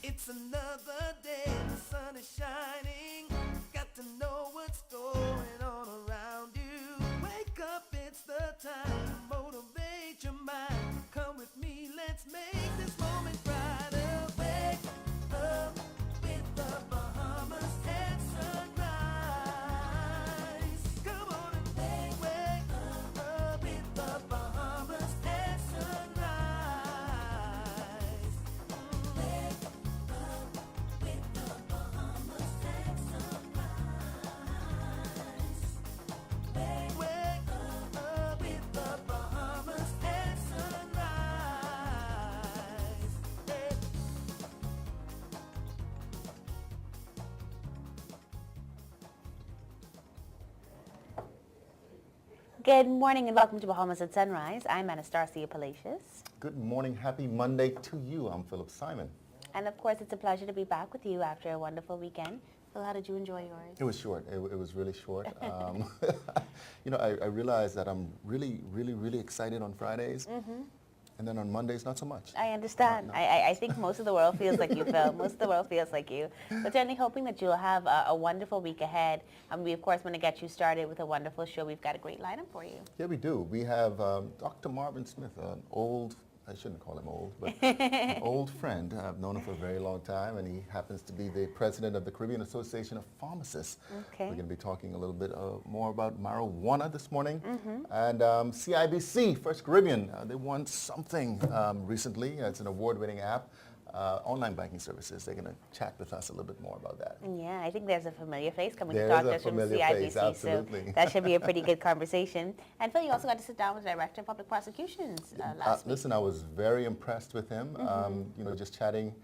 It's another day, the sun is shining. Got to know what's going on around you. Wake up, it's the time to motivate your mind. Come with me, let's make this moment brighter. Wake up with the Bahamas at sunrise. Come on and wake up with the Bahamas at sunrise. Wake up with the Bahamas at sunrise. Wake up with the Bahamas at sunrise. Hey. Good morning and welcome to Bahamas at Sunrise. I'm Anastasia Palacios. Good morning. Happy Monday to you. I'm Philip Simon. And of course, it's a pleasure to be back with you after a wonderful weekend. Phil, how did you enjoy yours? It was short. It was really short. I realized that I'm really excited on Fridays. And then on Mondays, not so much. I understand. No. I think most of the world feels like you, Phil. Most of the world feels like you. But certainly hoping that you'll have a wonderful week ahead. And we, of course, want to get you started with a wonderful show. We've got a great lineup for you. Yeah, we do. We have Dr. Marvin Smith, an old, I shouldn't call him old, but an old friend. I've known him for a very long time, and he happens to be the president of the Caribbean Association of Pharmacists. Okay. We're going to be talking a little bit more about marijuana this morning. And CIBC, First Caribbean, they won something recently. It's an award-winning app, online banking services. They're going to chat with us a little bit more about that. Yeah, I think there's a familiar face coming There to talk is a to us from familiar CIBC, face, absolutely. so that should be a pretty good conversation. And Phil, you also got to sit down with the Director of Public Prosecutions last week. Listen, I was very impressed with him, just chatting,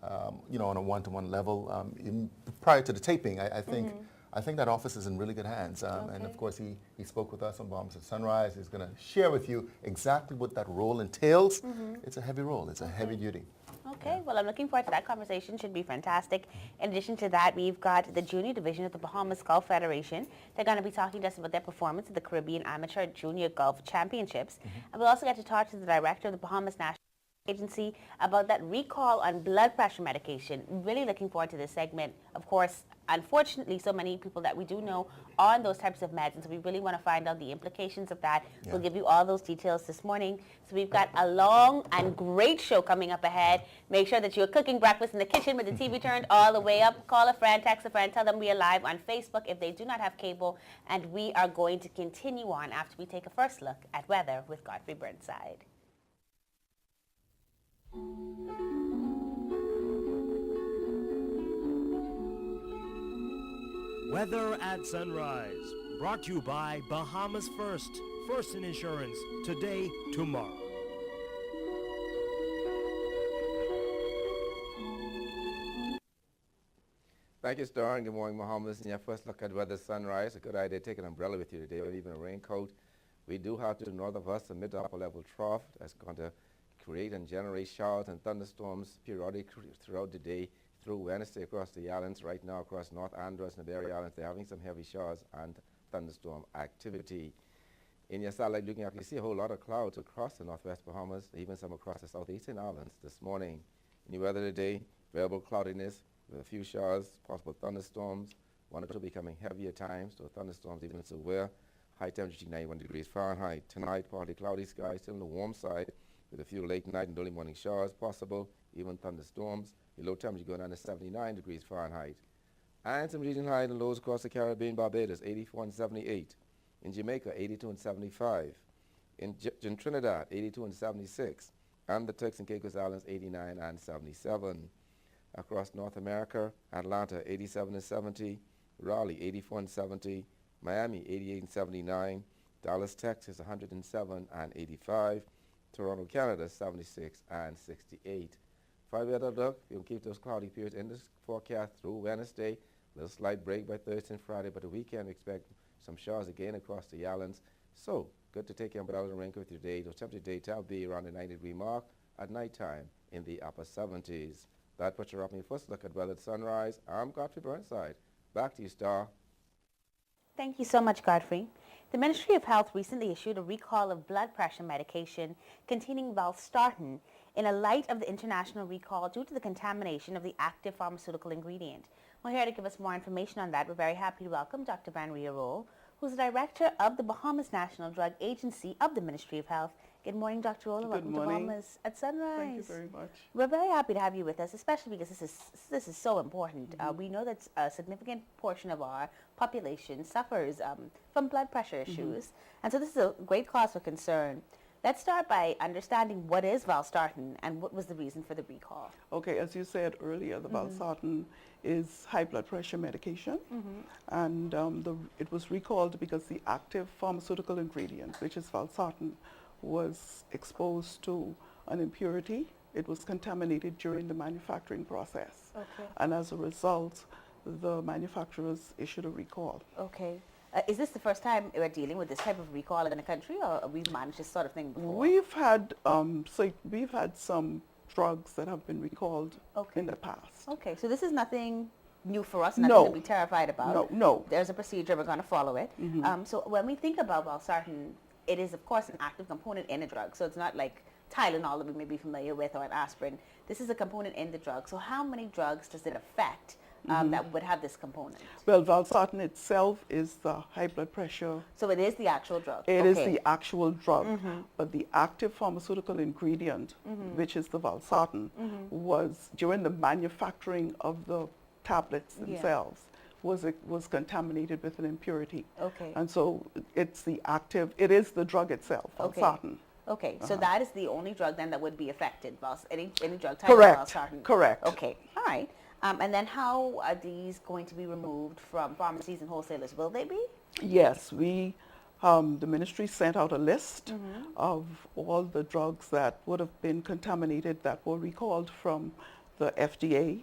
on a one-to-one level. Prior to the taping, I think that office is in really good hands. And of course, he spoke with us on Bahamas at Sunrise. He's going to share with you exactly what that role entails. It's a heavy role. It's a heavy duty. Okay, well, I'm looking forward to that conversation. Should be fantastic. In addition to that, we've got the junior division of the Bahamas Golf Federation. They're going to be talking to us about their performance at the Caribbean Amateur Junior Golf Championships. And we'll also get to talk to the director of the Bahamas National Agency about that recall on blood pressure medication. Really looking forward to this segment. Of course, unfortunately, so many people that we do know are on those types of meds, and so we really want to find out the implications of that. Yeah. We'll give you all those details this morning. So we've got a long and great show coming up ahead. Make sure that you're cooking breakfast in the kitchen with the TV turned all the way up. Call a friend, text a friend, tell them we are live on Facebook if they do not have cable, and we are going to continue on after we take a first look at weather with Godfrey Burnside. Weather at Sunrise, brought to you by Bahamas First. First in insurance, today, tomorrow. Thank you, Star, and good morning, Bahamas. In your first look at weather sunrise, a good idea to take an umbrella with you today or even a raincoat. We do have to the north of us a mid-upper level trough that's going to create and generate showers and thunderstorms periodically throughout the day through Wednesday across the islands. Right now across North Andros and the Berry Islands, they're having some heavy showers and thunderstorm activity. In your satellite looking up, you see a whole lot of clouds across the northwest Bahamas, even some across the southeastern islands this morning. In the weather today, variable cloudiness with a few showers, possible thunderstorms, one or two becoming heavy at times, so thunderstorms even severe. High temperature 91 degrees Fahrenheit. Tonight, partly cloudy skies, still on the warm side, with a few late night and early morning showers possible, even thunderstorms. The low temperature going down to 79 degrees Fahrenheit. And some regional highs and lows across the Caribbean, Barbados, 84 and 78. In Jamaica, 82 and 75. In Trinidad, 82 and 76. And the Turks and Caicos Islands, 89 and 77. Across North America, Atlanta, 87 and 70. Raleigh, 84 and 70. Miami, 88 and 79. Dallas, Texas, 107 and 85. Toronto, Canada, 76 and 68. Friday weather look, you'll keep those cloudy periods in this forecast through Wednesday. A little slight break by Thursday and Friday, but the weekend we expect some showers again across the islands. So, good to take your umbrella and raincoat with you today. The temperature daytime will be around the 90-degree mark, at nighttime in the upper 70s. That puts you up in your first look at weather at sunrise. I'm Godfrey Burnside. Back to you, Star. Thank you so much, Godfrey. The Ministry of Health recently issued a recall of blood pressure medication containing valsartan in a light of the international recall due to the contamination of the active pharmaceutical ingredient. Well, here to give us more information on that, we're very happy to welcome Dr. Van Rierool, who's the Director of the Bahamas National Drug Agency of the Ministry of Health. Good morning, Dr. Roll. Welcome to Bahamas at Sunrise. Thank you very much. We're very happy to have you with us, especially because this is so important. We know that a significant portion of our population suffers from blood pressure issues, and so this is a great cause for concern. Let's start by understanding what is valsartan and what was the reason for the recall. Okay, as you said earlier, the valsartan is high blood pressure medication, and it was recalled because the active pharmaceutical ingredient, which is valsartan, was exposed to an impurity. It was contaminated during the manufacturing process. Okay. And as a result, the manufacturers issued a recall. Okay. Is this the first time we're dealing with this type of recall in the country, or we've managed this sort of thing before? We've had some drugs that have been recalled in the past. Okay, so this is nothing new for us, No. nothing to be terrified about. No. There's a procedure, we're going to follow it. So when we think about valsartan, it is, of course, an active component in a drug. So it's not like Tylenol that we may be familiar with or an aspirin. This is a component in the drug. So how many drugs does it affect that would have this component? Well, valsartan itself is the high blood pressure. So it is the actual drug. It is the actual drug, but the active pharmaceutical ingredient, which is the valsartan, was during the manufacturing of the tablets themselves, was contaminated with an impurity. Okay. And so it is the drug itself, valsartan. Okay, so that is the only drug then that would be affected, any drug type Correct. of valsartan? Correct. Okay, all right. And then how are these going to be removed from pharmacies and wholesalers? Will they be? Yes, the ministry sent out a list of all the drugs that would have been contaminated that were recalled from the FDA,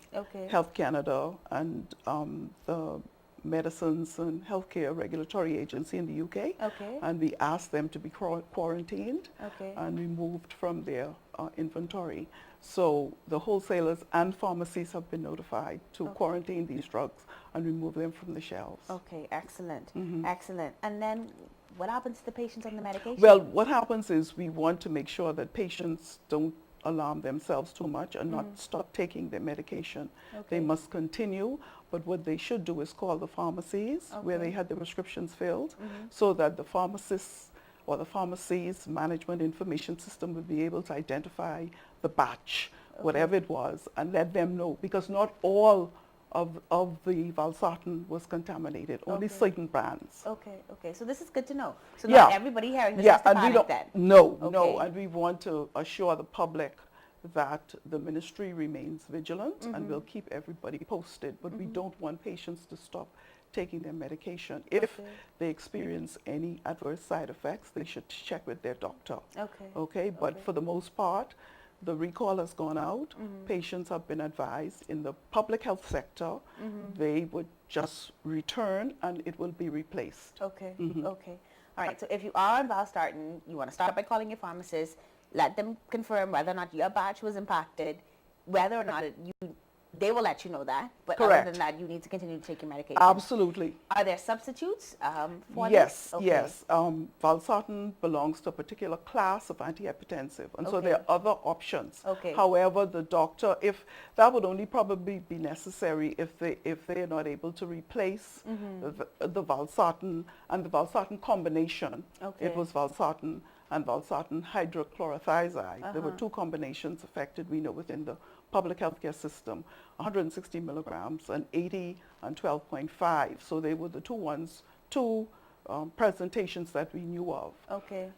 Health Canada, and the Medicines and Healthcare Regulatory Agency in the UK. And we asked them to be quarantined and removed from their inventory. So the wholesalers and pharmacies have been notified to quarantine these drugs and remove them from the shelves. Okay, excellent, excellent. And then what happens to the patients on the medication? Well, what happens is we want to make sure that patients don't alarm themselves too much and not stop taking their medication. They must continue, but what they should do is call the pharmacies where they had the prescriptions filled, so that the pharmacists or the pharmacy's management information system will be able to identify the batch, whatever it was, and let them know, because not all of the valsartan was contaminated, only certain brands. Okay, so this is good to know. So not everybody hearing this has to panic then? No, and we want to assure the public that the ministry remains vigilant and will keep everybody posted, but we don't want patients to stop taking their medication. If they experience any adverse side effects, they should check with their doctor. But for the most part, the recall has gone out. Patients have been advised in the public health sector, they would just return and it will be replaced. Okay. All right, so if you are on valsartan, you want to start by calling your pharmacist, let them confirm whether or not your batch was impacted, whether or not they will let you know that, but Correct. other than that, you need to continue to take your medication. Absolutely. Are there substitutes for Yes, this? yes. Valsartan belongs to a particular class of antihypertensive, and so there are other options. However, the doctor, if that would only probably be necessary if they are not able to replace the valsartan and the valsartan combination. It was valsartan and valsartan hydrochlorothiazide. There were two combinations affected, we know, within the public healthcare system, 160 milligrams and 80 and 12.5. So they were the two presentations that we knew of.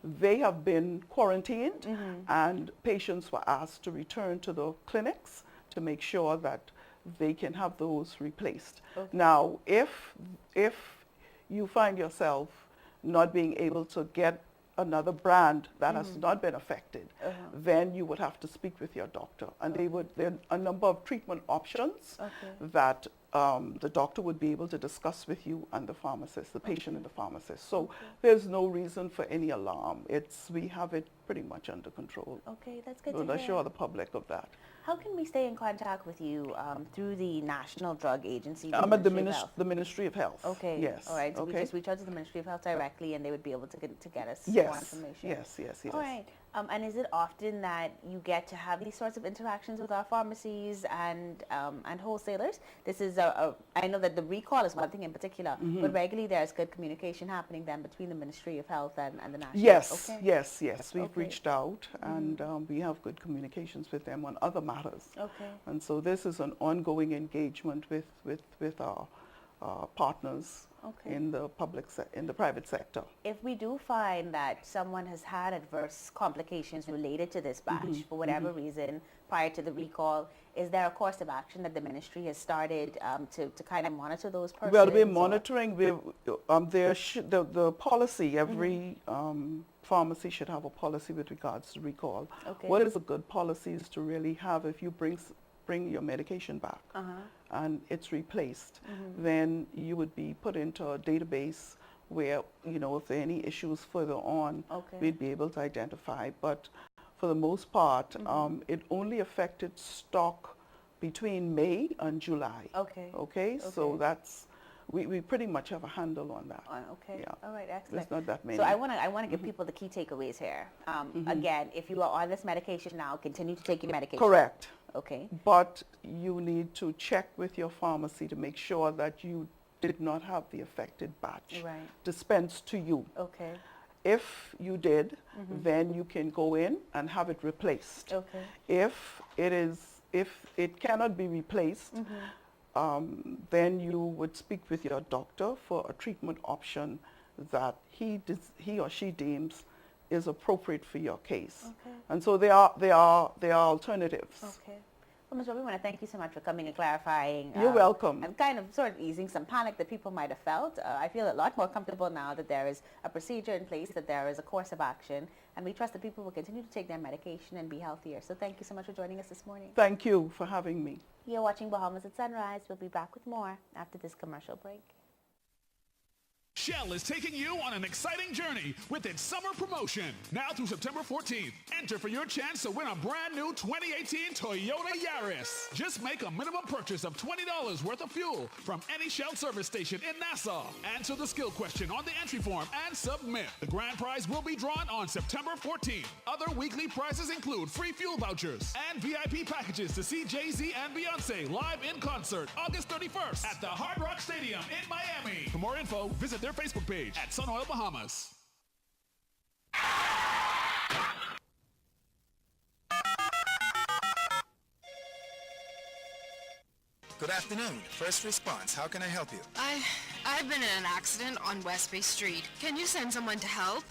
They have been quarantined and patients were asked to return to the clinics to make sure that they can have those replaced. Now, if you find yourself not being able to get another brand that has not been affected, then you would have to speak with your doctor. And there are a number of treatment options that the doctor would be able to discuss with you and the pharmacist, the patient and the pharmacist. So there's no reason for any alarm. We have it pretty much under control. Okay, that's good We'll to hear. assure the public of that. How can we stay in contact with you through the National Drug Agency? I'm at the Ministry of Health? Ministry of Health. Okay. Yes. All right. So we okay. just reach out to the Ministry of Health directly, and they would be able to get us Yes. more information. Yes. All right. And is it often that you get to have these sorts of interactions with our pharmacies and wholesalers? This is I know that the recall is one thing in particular, but regularly there's good communication happening then between the Ministry of Health and the National. Yes. Okay. Yes. We've Okay. reached out, and we have good communications with them on other matters. Okay. And so this is an ongoing engagement with our partners Okay. in the in the private sector. If we do find that someone has had adverse complications related to this batch for whatever reason prior to the recall, is there a course of action that the ministry has started to kind of monitor those persons? Well, we're or- monitoring. The policy, every pharmacy should have a policy with regards to recall. Okay. What is a good policy is to really have, if you bring your medication back and it's replaced, then you would be put into a database where, if there are any issues further on, Okay. we'd be able to identify. But for the most part, it only affected stock between May and July. Okay. Okay, so Okay. that's, we pretty much have a handle on that. Okay. Yeah. All right. Excellent. There's not that many. So I want to give people the key takeaways here. Again, if you are on this medication now, continue to take your medication. Correct. Okay. But you need to check with your pharmacy to make sure that you did not have the affected batch Right. dispensed to you. Okay. If you did, then you can go in and have it replaced. Okay. If it cannot be replaced, then you would speak with your doctor for a treatment option that he or she deems is appropriate for your case. Okay. And so there are alternatives. Okay. Well, Ms. Roby, I want to thank you so much for coming and clarifying. You're welcome. And kind of sort of easing some panic that people might have felt. I feel a lot more comfortable now that there is a procedure in place, that there is a course of action, and we trust that people will continue to take their medication and be healthier. So thank you so much for joining us this morning. Thank you for having me. You're watching Bahamas at Sunrise. We'll be back with more after this commercial break. Shell is taking you on an exciting journey with its summer promotion. Now through September 14th, enter for your chance to win a brand new 2018 Toyota Yaris. Just make a minimum purchase of $20 worth of fuel from any Shell service station in Nassau. Answer the skill question on the entry form and submit. The grand prize will be drawn on September 14th. Other weekly prizes include free fuel vouchers and VIP packages to see Jay-Z and Beyonce live in concert August 31st at the Hard Rock Stadium in Miami. For more info, visit their Facebook page at Sun Oil Bahamas. Good afternoon. First response. How can I help you? I've been in an accident on West Bay Street. Can you send someone to help?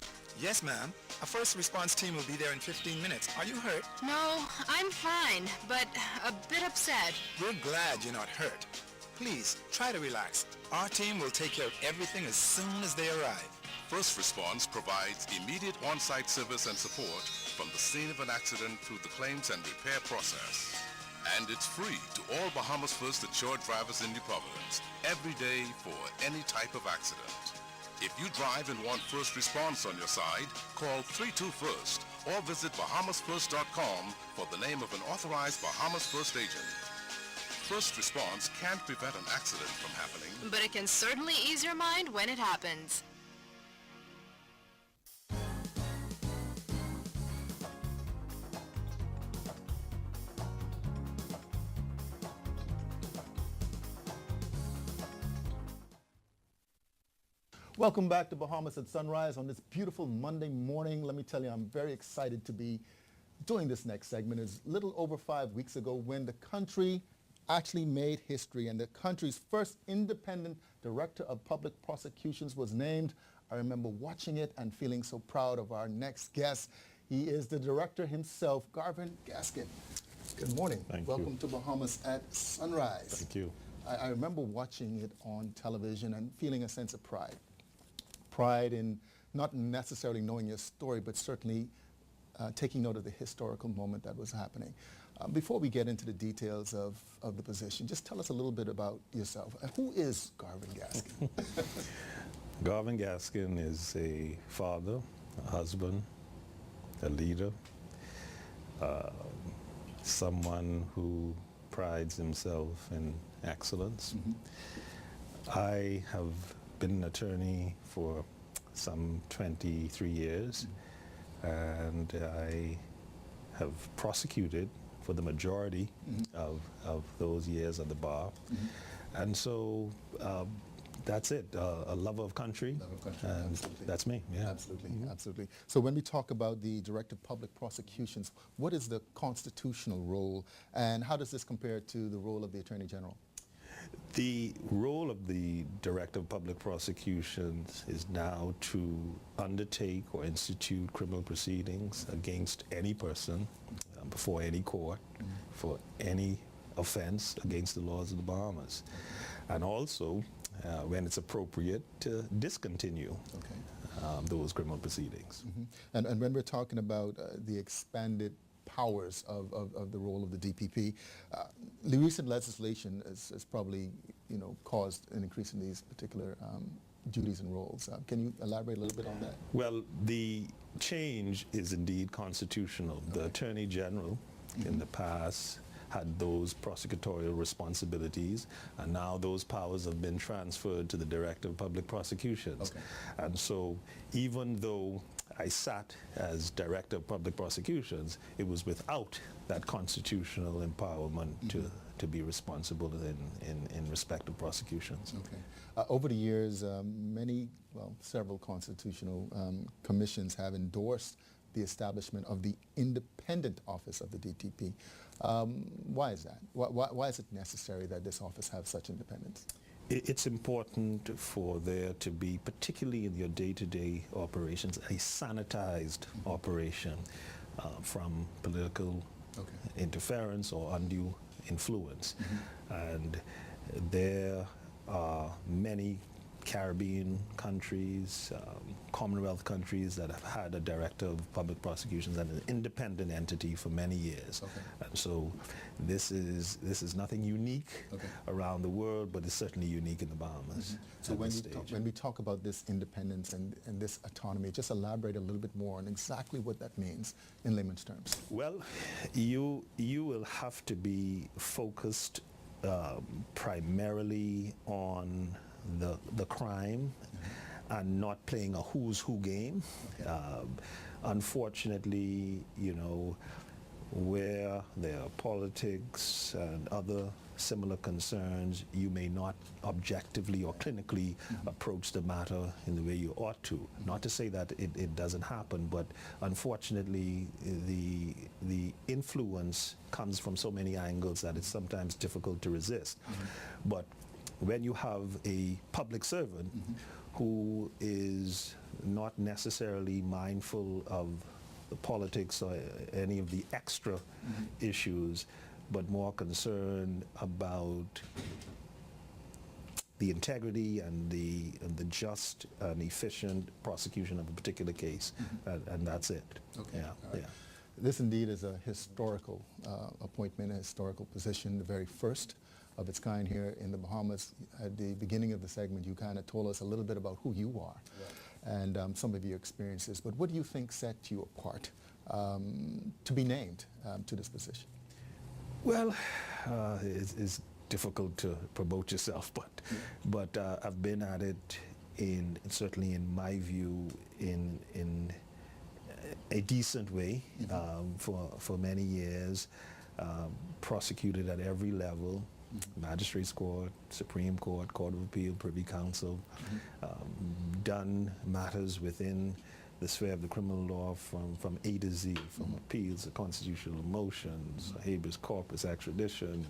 Yes, ma'am. A first response team will be there in 15 minutes. Are you hurt? No, I'm fine, but a bit upset. We're glad you're not hurt. Please, try to relax. Our team will take care of everything as soon as they arrive. First Response provides immediate on-site service and support from the scene of an accident through the claims and repair process. And it's free to all Bahamas First insured drivers in New Providence, every day for any type of accident. If you drive and want First Response on your side, call 32-FIRST or visit bahamasfirst.com for the name of an authorized Bahamas First agent. First Response can't prevent an accident from happening, But it can certainly ease your mind when it happens. Welcome back to Bahamas at Sunrise on this beautiful Monday morning. Let me tell you, I'm very excited to be doing this next segment. It's a little over 5 weeks ago when the country actually made history and the country's first independent director of public prosecutions was named. I remember watching it and feeling so proud of our next guest. He is the director himself, Garvin Gaskin. Good morning. Welcome to Bahamas at Sunrise. Thank you. I remember watching it on television and feeling a sense of pride. Pride in not necessarily knowing your story, but certainly taking note of the historical moment that was happening. Before we get into the details of the position, just tell us a little bit about yourself. Who is Garvin Gaskin? Garvin Gaskin is a father, a husband, a leader, someone who prides himself in excellence. I have been an attorney for some 23 years, and I have prosecuted for the majority of those years at the bar. And so that's it, a lover of country, and absolutely. That's me. Yeah. Absolutely, absolutely. So when we talk about the Director of Public Prosecutions, what is the constitutional role, and how does this compare to the role of the Attorney General? The role of the Director of Public Prosecutions is now to undertake or institute criminal proceedings against any person before any court for any offense against the laws of the Bahamas, and also when it's appropriate to discontinue those criminal proceedings. And when we're talking about the expanded powers of the role of the DPP, the recent legislation has probably, caused an increase in these particular duties and roles. Can you elaborate a little bit on that? Well, the change is indeed constitutional. The Attorney General in the past had those prosecutorial responsibilities, and now those powers have been transferred to the Director of Public Prosecutions. And so even though I sat as Director of Public Prosecutions, it was without that constitutional empowerment to be responsible in respect of prosecutions. Over the years, several constitutional commissions have endorsed the establishment of the independent office of the DTP. Why is that? Why is it necessary that this office have such independence? It's important for there to be, particularly in your day-to-day operations, a sanitized operation from political interference or undue influence. And there are many Caribbean countries, Commonwealth countries that have had a Director of Public Prosecutions and an independent entity for many years. And so this is nothing unique around the world, but it's certainly unique in the Bahamas. So when we talk about this independence and this autonomy, just elaborate a little bit more on exactly what that means in layman's terms. Well, you will have to be focused primarily on the crime and not playing a who's who game. Unfortunately, where there are politics and other similar concerns, you may not objectively or clinically approach the matter in the way you ought to. Not to say that it doesn't happen, but unfortunately the influence comes from so many angles that it's sometimes difficult to resist. But when you have a public servant who is not necessarily mindful of the politics or any of the extra issues, but more concerned about the integrity and the just and efficient prosecution of a particular case, and that's it. This indeed is a historical appointment, a historical position, the very first of its kind here in the Bahamas. At the beginning of the segment, you kind of told us a little bit about who you are and some of your experiences. But what do you think set you apart to be named to this position? Well, it's difficult to promote yourself, but I've been at it certainly in my view in a decent way for many years. Prosecuted at every level. Magistrates Court, Supreme Court, Court of Appeal, Privy Council, done matters within the sphere of the criminal law from A to Z, from appeals to constitutional motions, habeas corpus, extradition,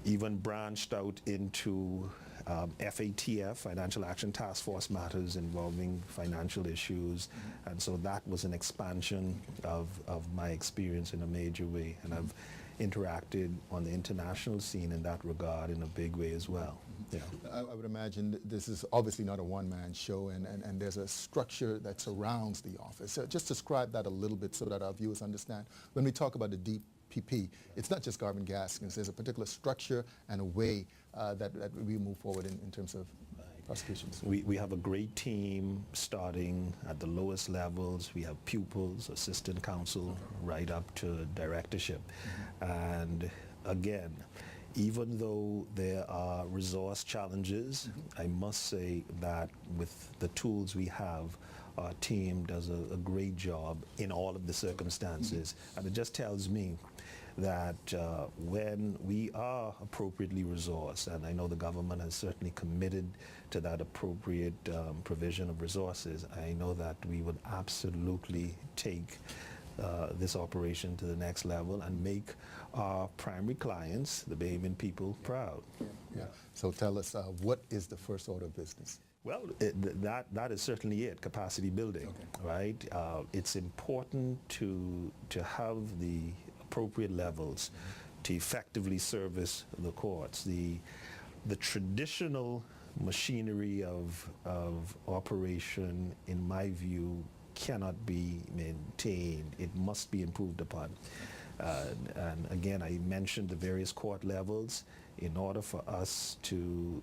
even branched out into FATF, Financial Action Task Force matters involving financial issues, and so that was an expansion of my experience in a major way, and I've interacted on the international scene in that regard in a big way as well. I would imagine this is obviously not a one-man show, and there's a structure that surrounds the office. So just describe that a little bit so that our viewers understand. When we talk about the DPP, it's not just carbon gas. There's a particular structure and a way that we move forward in terms of prosecutions? We have a great team starting at the lowest levels. We have pupils, assistant counsel, right up to directorship. And again, even though there are resource challenges, I must say that with the tools we have, our team does a great job in all of the circumstances. And it just tells me that when we are appropriately resourced, and I know the government has certainly committed to that appropriate provision of resources, I know that we would absolutely take this operation to the next level and make our primary clients, the Bahamian people, proud. Yeah. So tell us, what is the first order of business? Well, that is certainly it, capacity building, right? It's important to have the appropriate levels to effectively service the courts. The traditional machinery of operation, in my view, cannot be maintained. It must be improved upon. And again, I mentioned the various court levels. In order for us to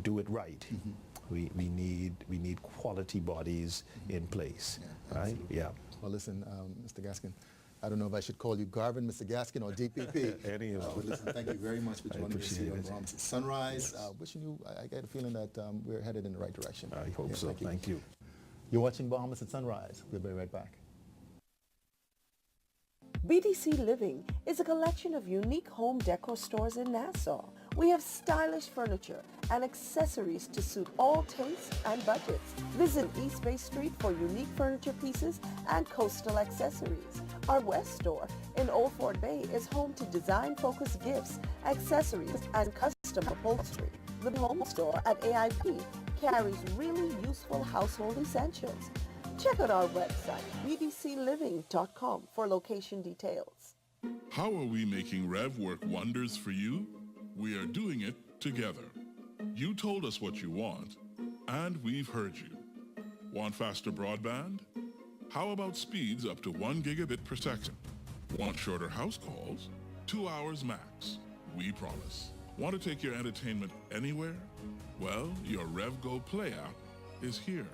do it right, we need quality bodies in place, right? Yeah. Well, listen, Mr. Gaskin, I don't know if I should call you Garvin, Mr. Gaskin, or DPP. Any of them. But listen, thank you very much for joining us here on Bahamas at Sunrise. Wishing you, I get a feeling that we're headed in the right direction. I hope so. Thank you. You're watching Bahamas at Sunrise. We'll be right back. BDC Living is a collection of unique home decor stores in Nassau. We have stylish furniture and accessories to suit all tastes and budgets. Visit East Bay Street for unique furniture pieces and coastal accessories. Our West store in Old Fort Bay is home to design-focused gifts, accessories, and custom upholstery. The home store at AIP carries really useful household essentials. Check out our website, bdcliving.com, for location details. How are we making Rev work wonders for you? We are doing it together. You told us what you want, and we've heard you. Want faster broadband? How about speeds up to 1 gigabit per second? Want shorter house calls? 2 hours max. We promise. Want to take your entertainment anywhere? Well, your Rev Go Play app is here.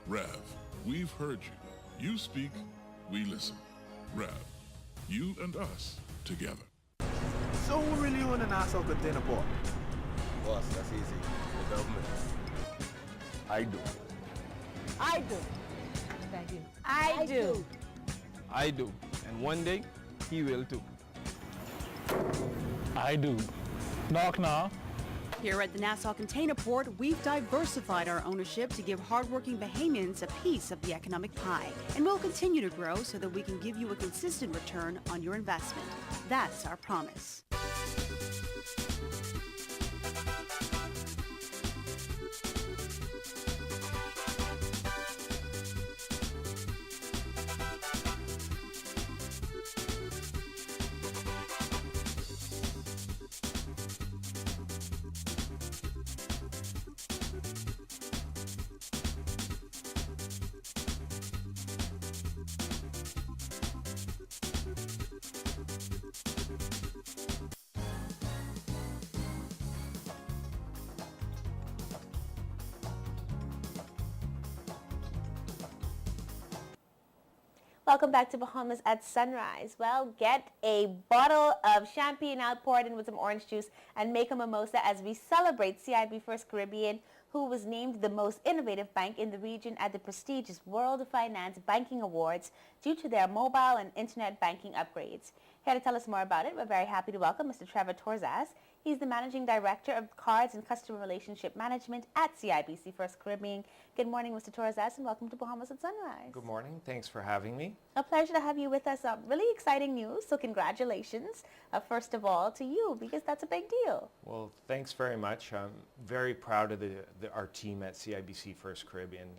Rev, we've heard you. You speak, we listen. Rev, you and us together. So who really own the Nassau Container Port? Boss, that's easy. The government. I do. I do. Thank you. I do. I do. And one day, he will too. I do. Knock knock. Here at the Nassau Container Port, we've diversified our ownership to give hardworking Bahamians a piece of the economic pie. And we'll continue to grow so that we can give you a consistent return on your investment. That's our promise. Welcome back to Bahamas at Sunrise. Well, get a bottle of champagne out, pour it in with some orange juice, and make a mimosa as we celebrate CIB First Caribbean, who was named the most innovative bank in the region at the prestigious World of Finance Banking Awards due to their mobile and internet banking upgrades. Here to tell us more about it, we're very happy to welcome Mr. Trevor Torzas. He's the Managing Director of Cards and Customer Relationship Management at CIBC First Caribbean. Good morning, Mr. Torzas, and welcome to Bahamas at Sunrise. Good morning. Thanks for having me. A pleasure to have you with us. Really exciting news, so congratulations, first of all, to you, because that's a big deal. Well, thanks very much. I'm very proud of our team at CIBC First Caribbean.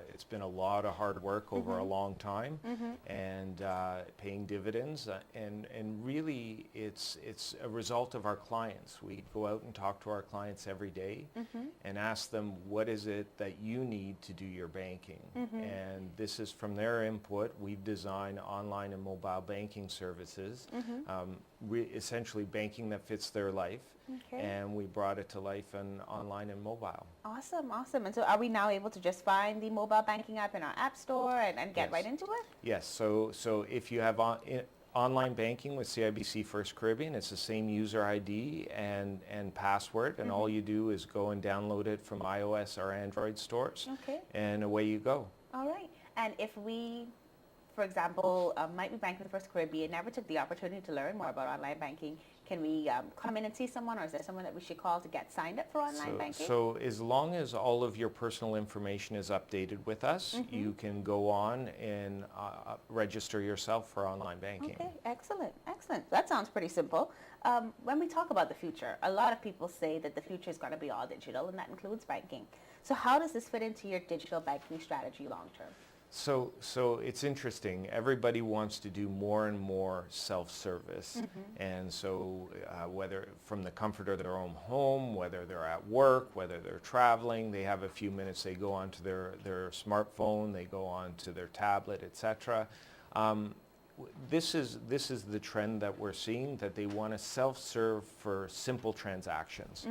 It's been a lot of hard work over a long time and paying dividends, and really it's a result of our clients. clients. We go out and talk to our clients every day and ask them, what is it that you need to do your banking? And this is from their input. We've designed online and mobile banking services, essentially banking that fits their life. And we brought it to life in online and mobile. Awesome, awesome. And so are we now able to just find the mobile banking app in our app store and get right into it? Yes, so if you have online banking with CIBC First Caribbean, it's the same user ID and password, and all you do is go and download it from iOS or Android stores, and away you go. All right. And if we, for example, might be banking with First Caribbean, never took the opportunity to learn more about online banking, can we come in and see someone, or is there someone that we should call to get signed up for online banking? So as long as all of your personal information is updated with us, you can go on and register yourself for online banking. Okay, excellent, excellent. That sounds pretty simple. When we talk about the future, a lot of people say that the future is going to be all digital, and that includes banking. So how does this fit into your digital banking strategy long term? So it's interesting. Everybody wants to do more and more self-service. And so whether from the comfort of their own home, whether they're at work, whether they're traveling, they have a few minutes, they go onto their smartphone, they go onto their tablet, etc. This is the trend that we're seeing, that they want to self-serve for simple transactions.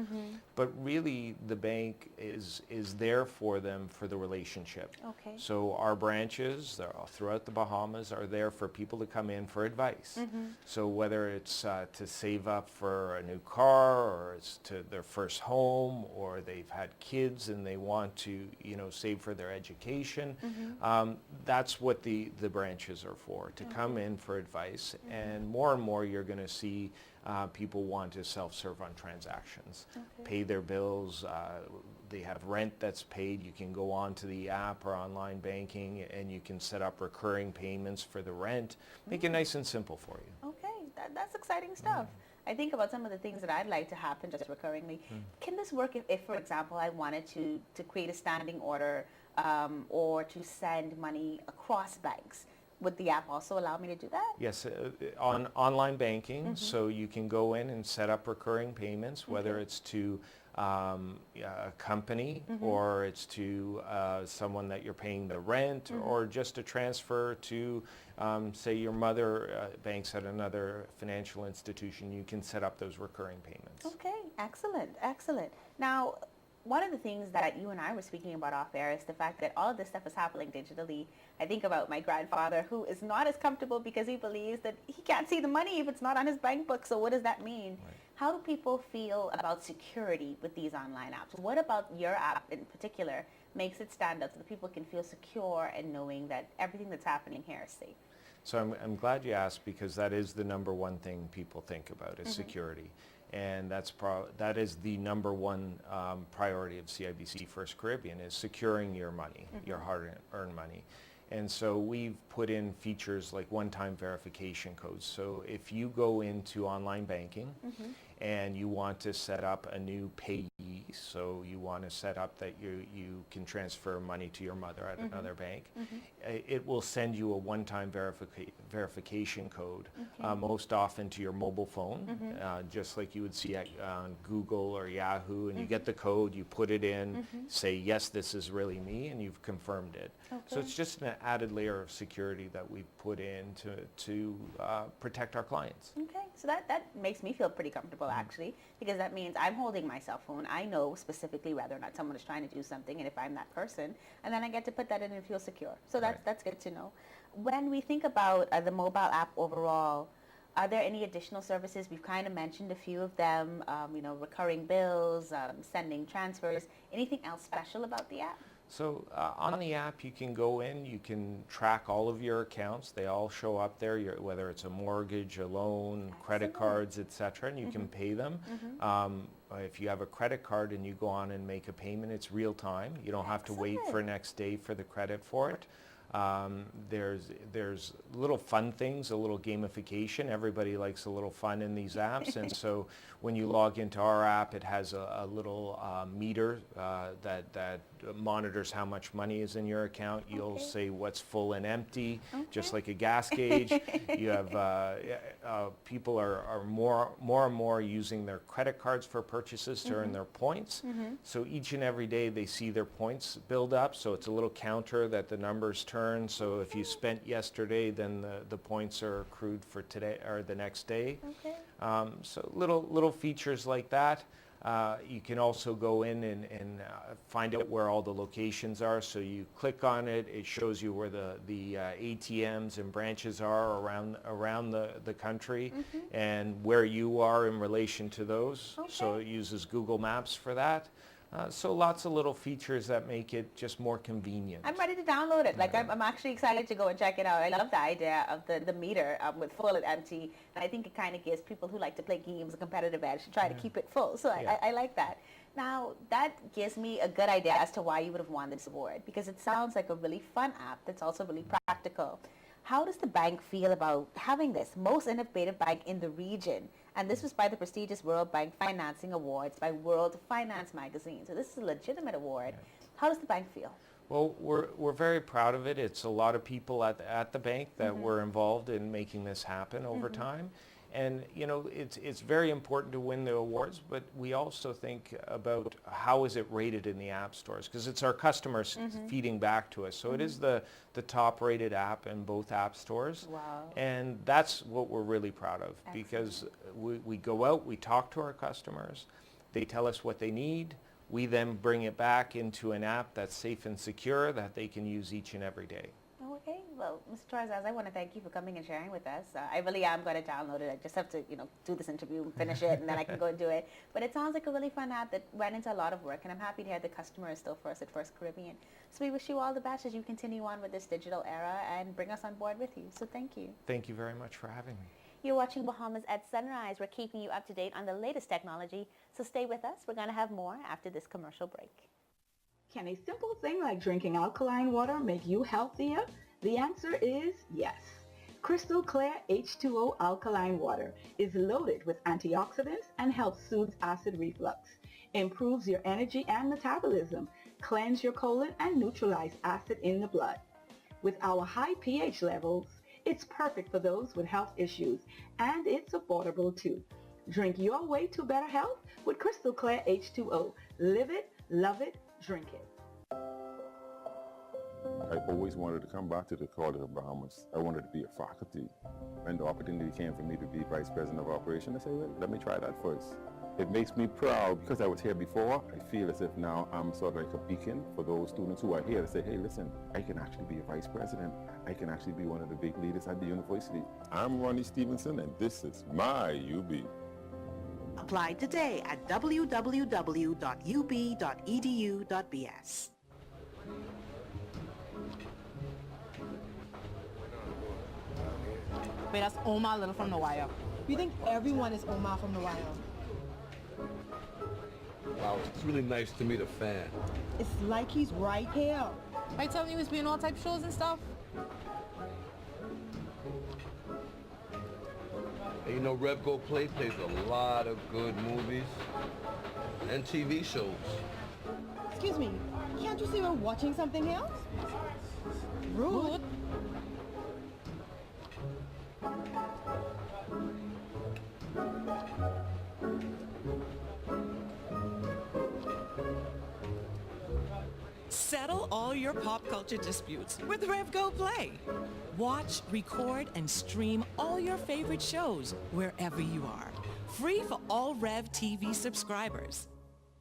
But really the bank is there for them for the relationship. So our branches throughout the Bahamas are there for people to come in for advice. So whether it's to save up for a new car, or it's to their first home, or they've had kids and they want to save for their education, that's what the branches are for, to come in for advice. And more you're going to see people want to self-serve on transactions, pay their bills. They have rent that's paid. You can go on to the app or online banking and you can set up recurring payments for the rent. Make it nice and simple for you. Okay, that's exciting stuff. I think about some of the things that I'd like to happen just recurringly. Can this work if, for example, I wanted to create a standing order or to send money across banks? Would the app also allow me to do that? Yes, on online banking, so you can go in and set up recurring payments, whether it's to a company or it's to someone that you're paying the rent, or just a transfer to, say, your mother banks at another financial institution. You can set up those recurring payments. Okay, excellent, excellent. Now, one of the things that you and I were speaking about off air is the fact that all of this stuff is happening digitally. I think about my grandfather, who is not as comfortable because he believes that he can't see the money if it's not on his bank book. So what does that mean? How do people feel about security with these online apps? What about your app in particular makes it stand out so that people can feel secure and knowing that everything that's happening here is safe? So I'm glad you asked, because that is the number one thing people think about is security. And that is the number one priority of CIBC First Caribbean, is securing your money, your hard-earned money. And so we've put in features like one-time verification codes. So if you go into online banking and you want to set up a new payee, so you want to set up that you can transfer money to your mother at another bank, it will send you a one-time verification code, most often to your mobile phone, just like you would see on Google or Yahoo, and you get the code, you put it in, say, yes, this is really me, and you've confirmed it. So it's just an added layer of security that we put in to protect our clients. Okay, so that makes me feel pretty comfortable actually, because that means I'm holding my cell phone. I know specifically whether or not someone is trying to do something, and if I'm that person, and then I get to put that in and feel secure. So that's good to know. When we think about the mobile app overall, are there any additional services? We've kind of mentioned a few of them, recurring bills, sending transfers. Anything else special about the app? So on the app, you can go in, you can track all of your accounts. They all show up there, whether it's a mortgage, a loan, credit cards, etc., and you can pay them. If you have a credit card and you go on and make a payment, it's real time. You don't have to wait for next day for the credit for it. There's little fun things, a little gamification. Everybody likes a little fun in these apps, and so when you log into our app, it has a little meter that monitors how much money is in your account. You'll say what's full and empty, just like a gas gauge. You have people are more and more using their credit cards for purchases to earn their points. So each and every day they see their points build up. So it's a little counter that the numbers turn. So if you spent yesterday, then the points are accrued for today or the next day. So little features like that. You can also go in and find out where all the locations are. So you click on it, it shows you where the ATMs and branches are around the country and where you are in relation to those. So it uses Google Maps for that. So lots of little features that make it just more convenient. I'm ready to download it. Like I'm actually excited to go and check it out. I love the idea of the meter with full and empty. And I think it kind of gives people who like to play games a competitive edge to try to keep it full. So I like that. Now, that gives me a good idea as to why you would have won this award, because it sounds like a really fun app that's also really practical. How does the bank feel about having this most innovative bank in the region? And this was by the prestigious World Bank Financing Awards by World Finance Magazine. So this is a legitimate award. How does the bank feel? Well, we're very proud of it. It's a lot of people at the bank that were involved in making this happen over time. And, you know, it's very important to win the awards, but we also think about how is it rated in the app stores, because it's our customers feeding back to us. So it is the top rated app in both app stores. Wow. And that's what we're really proud of. Excellent. Because we go out, we talk to our customers, they tell us what they need, we then bring it back into an app that's safe and secure that they can use each and every day. Okay, well, Mr. Torres, I want to thank you for coming and sharing with us. I really am going to download it. I just have to, do this interview, finish it, and then I can go and do it. But it sounds like a really fun app that went into a lot of work, and I'm happy to hear the customer is still first at First Caribbean. So we wish you all the best as you continue on with this digital era and bring us on board with you. So thank you. Thank you very much for having me. You're watching Bahamas at Sunrise. We're keeping you up to date on the latest technology, so stay with us. We're going to have more after this commercial break. Can a simple thing like drinking alkaline water make you healthier? The answer is yes. Crystal Clear H2O alkaline water is loaded with antioxidants and helps soothe acid reflux, improves your energy and metabolism, cleanse your colon, and neutralize acid in the blood. With our high pH levels, it's perfect for those with health issues, and it's affordable too. Drink your way to better health with Crystal Clear H2O. Live it, love it, drink it. I always wanted to come back to the College of Bahamas. I wanted to be a faculty. When the opportunity came for me to be Vice President of Operations, I said, well, let me try that first. It makes me proud because I was here before. I feel as if now I'm sort of like a beacon for those students who are here to say, hey, listen, I can actually be a Vice President. I can actually be one of the big leaders at the university. I'm Ronnie Stevenson, and this is my UB. Apply today at www.ub.edu.bs. Wait, that's Omar Little from The Wire. You think everyone is Omar from The Wire? Wow, it's really nice to meet a fan. It's like he's right here. I telling you he's been all type shows and stuff? And you know, Rev Go Play plays a lot of good movies and TV shows. Excuse me, can't you see we're watching something else? Rude. Settle all your pop culture disputes with Rev Go Play. Watch, record, and stream all your favorite shows wherever you are. Free for all Rev TV subscribers.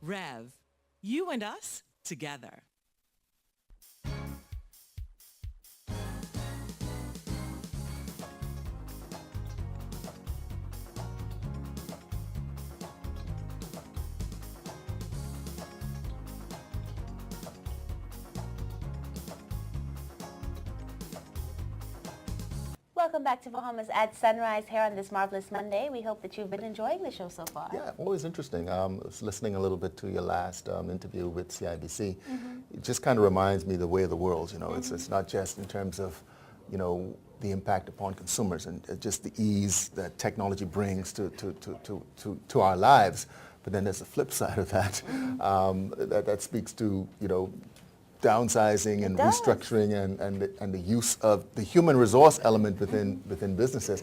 Rev, you and us together. Welcome back to Bahamas at Sunrise here on this marvelous Monday. We hope that you've been enjoying the show so far. Yeah, always interesting. I was listening a little bit to your last interview with CIBC. It just kind of reminds me of the way of the world. You know, it's not just in terms of, you know, the impact upon consumers and just the ease that technology brings to our lives. But then there's the flip side of that, that speaks to, you know, downsizing and restructuring and the use of the human resource element within businesses.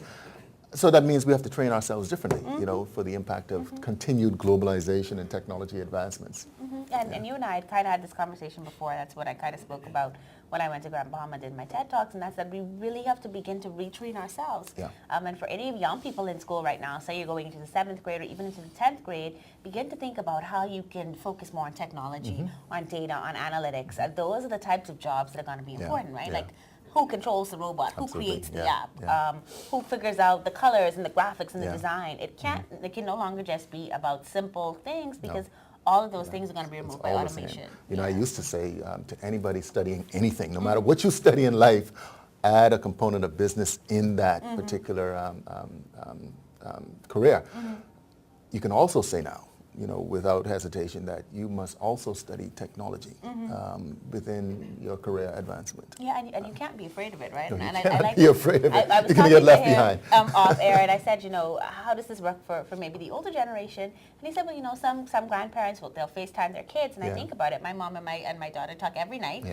So that means we have to train ourselves differently, you know, for the impact of continued globalization and technology advancements. And you and I kind of had this conversation before. That's what I kind of spoke about when I went to Grand Bahama, did my TED Talks, and that's that we really have to begin to retrain ourselves. And for any young people in school right now, say you're going into the 7th grade or even into the 10th grade, begin to think about how you can focus more on technology, on data, on analytics. And those are the types of jobs that are going to be important, right? Like, who controls the robot? Who creates the app? Who figures out the colors and the graphics and the design? It can't. It can no longer just be about simple things because all of those things are going to be removed by automation. You know, I used to say to anybody studying anything, no matter what you study in life, add a component of business in that particular career. You can also say now, you know, without hesitation, that you must also study technology within your career advancement. Yeah, and you can't be afraid of it, right? No, and you can't like be afraid of it. I was You're going to get left him, behind. Off air, and I said, you know, how does this work for maybe the older generation? And he said, well, you know, some grandparents they'll FaceTime their kids, and I think about it. My mom and my daughter talk every night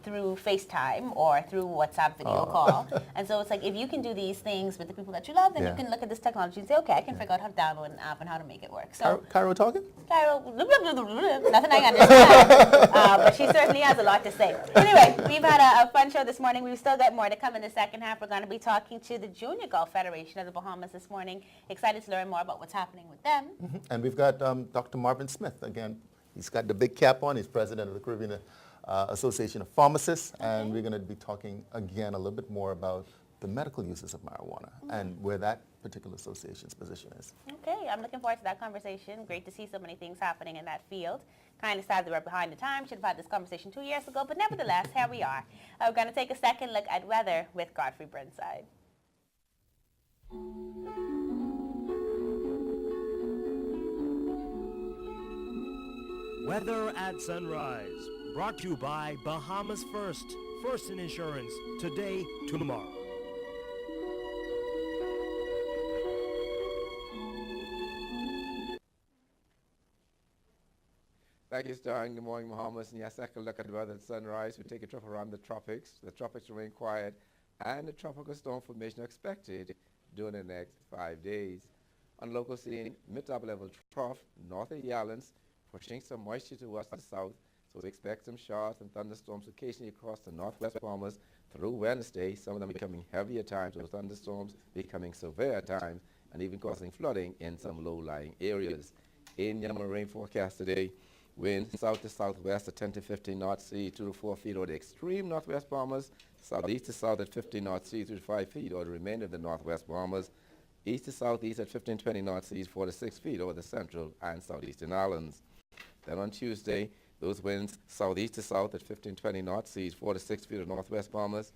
through FaceTime or through WhatsApp video call. And so it's like, if you can do these things with the people that you love, then you can look at this technology and say, okay, I can figure out how to download an app and how to make it work. So Cairo talking? Cairo, nothing I understand, but she certainly has a lot to say. Anyway, we've had a fun show this morning. We've still got more to come in the second half. We're going to be talking to the Junior Golf Federation of the Bahamas this morning. Excited to learn more about what's happening with them. And we've got Dr. Marvin Smith. Again, he's got the big cap on. He's president of the Caribbean Association of Pharmacists. And we're going to be talking again a little bit more about the medical uses of marijuana and where that particular association's position is. Okay, I'm looking forward to that conversation. Great to see so many things happening in that field. Kind of sad that we're behind the time. Should have had this conversation 2 years ago, but nevertheless, here we are. We're going to take a second look at weather with Godfrey Burnside. Weather at sunrise, brought to you by Bahamas First in Insurance, today to tomorrow. Thank you, Star, and good morning, Bahamas. And your second look at the weather at sunrise. We take a trip around the tropics. The tropics remain quiet, and the tropical storm formation expected during the next 5 days. On local scene, mid-upper level trough north of the islands, pushing some moisture towards the south. So we expect some showers and thunderstorms occasionally across the northwest Bahamas through Wednesday. Some of them becoming heavy at times, those thunderstorms becoming severe at times, and even causing flooding in some low-lying areas. In your marine forecast today, winds south to southwest at 10 to 15 knots, sea 2 to 4 feet over the extreme northwest Bahamas, southeast to south at 15 knots, sea 3 to 5 feet over the remainder of the northwest Bahamas, east to southeast at 15 to 20 knots, seas 4 to 6 feet over the central and southeastern islands. Then on Tuesday, those winds southeast to south at 15 to 20 knots, seas 4 to 6 feet over northwest Bahamas,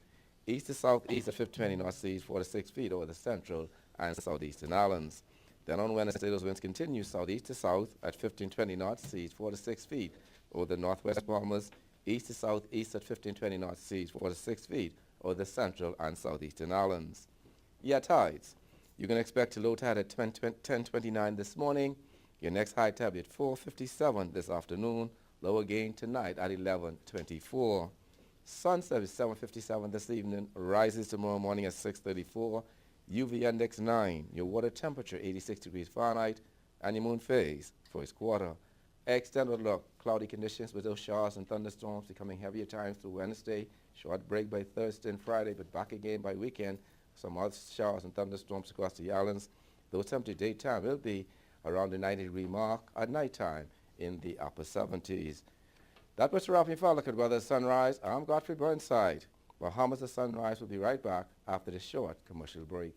east to southeast at 15 to 20 knots, seas 4 to 6 feet over the central and southeastern islands. Then on Wednesday, those winds continue southeast to south at 15 to 20 knots, seas 4 to 6 feet over the northwest Bahamas, east to southeast at 15 to 20 knots, seas 4 to 6 feet over the central and southeastern islands. Yeah, tides. You can expect a low tide at 10:29 this morning. Your next high tide will be at 4:57 this afternoon. Low again tonight at 11:24. Sunset is 7:57 this evening. Rises tomorrow morning at 6:34. UV index 9, your water temperature 86 degrees Fahrenheit, and your moon phase first quarter. Extended look, cloudy conditions with those showers and thunderstorms becoming heavier times through Wednesday. Short break by Thursday and Friday, but back again by weekend. Some other showers and thunderstorms across the islands. Though temperature daytime will be around the 90-degree mark, at nighttime in the upper 70s. That was Ralphie Fallock at Weather Sunrise. I'm Godfrey Burnside. Bahamas at Sunrise will be right back after this short commercial break.